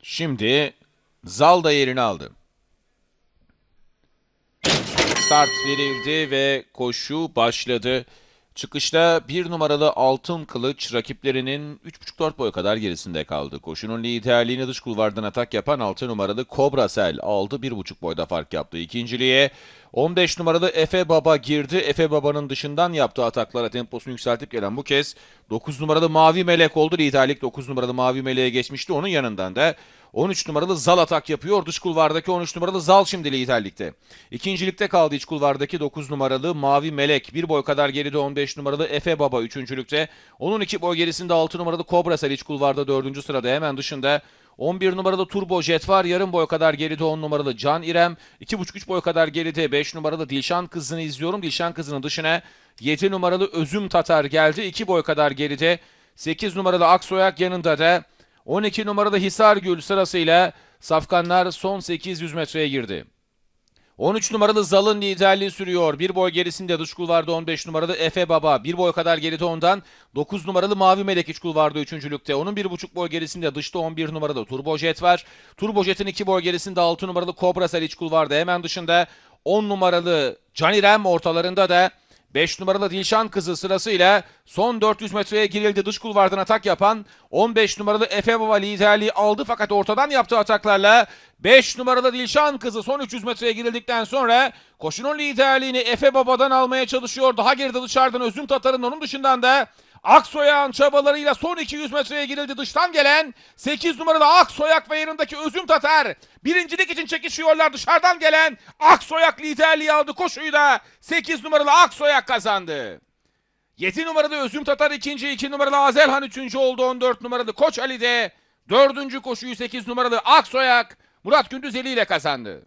Şimdi Zal da yerini aldı. Start verildi ve koşu başladı. Çıkışta 1 numaralı Altın Kılıç rakiplerinin 3,5-4 boy kadar gerisinde kaldı. Koşunun liderliğini dış kulvardan atak yapan 6 numaralı Kobra Sel aldı. 1,5 boyda fark yaptı. İkinciliğe 15 numaralı Efe Baba girdi. Efe Baba'nın dışından yaptığı ataklara temposunu yükseltip gelen bu kez 9 numaralı Mavi Melek oldu. Liderlik 9 numaralı Mavi Melek'e geçmişti. Onun yanından da 13 numaralı Zal atak yapıyor. Dış kulvardaki 13 numaralı Zal şimdi liderlikte. İkincilikte kaldı iç kulvardaki 9 numaralı Mavi Melek. 1 boy kadar geride 15 numaralı Efe Baba üçüncülükte. Onun 2 boy gerisinde 6 numaralı Kobra Sel iç kulvarda 4. sırada. Hemen dışında 11 numaralı Turbo Jet var. Yarım boy kadar geride 10 numaralı Can İrem. 2,5-3 boy kadar geride 5 numaralı Dilşan Kızı'nı izliyorum. Dilşan Kızı'nın dışına 7 numaralı Özüm Tatar geldi. 2 boy kadar geride 8 numaralı Aksoyak yanında da 12 numaralı Hisargül sırasıyla safkanlar son 800 metreye girdi. 13 numaralı Zal'ın liderliği sürüyor. Bir boy gerisinde dış kulvarda 15 numaralı Efe Baba. Bir boy kadar geride ondan 9 numaralı Mavi Melek iç kulvarda 3. Onun 1,5 boy gerisinde dışta 11 numaralı Turbo Jet var. Turbo Jet'in 2 boy gerisinde 6 numaralı Kobra Sel iç kulvarda. Hemen dışında 10 numaralı Can İrem, ortalarında da 5 numaralı Dilşan Kızı sırasıyla son 400 metreye girildi. Dış kulvardan atak yapan 15 numaralı Efe Baba liderliği aldı, fakat ortadan yaptığı ataklarla 5 numaralı Dilşan Kızı son 300 metreye girildikten sonra koşunun liderliğini Efe Baba'dan almaya çalışıyor. Daha geride dışarıdan Özüm Tatar'ın, onun dışından da Aksoyak'ın çabalarıyla son 200 metreye girildi. Dıştan gelen 8 numaralı Aksoyak ve yanındaki Özüm Tatar birincilik için çekişiyorlar. Dışarıdan gelen Aksoyak liderliği aldı. Koşuyu da 8 numaralı Aksoyak kazandı. 7 numaralı Özüm Tatar ikinci, 2 numaralı Azelhan üçüncü oldu. 14 numaralı Koç Ali de dördüncü koşuyu 8 numaralı Aksoyak Murat Gündüzeli ile kazandı.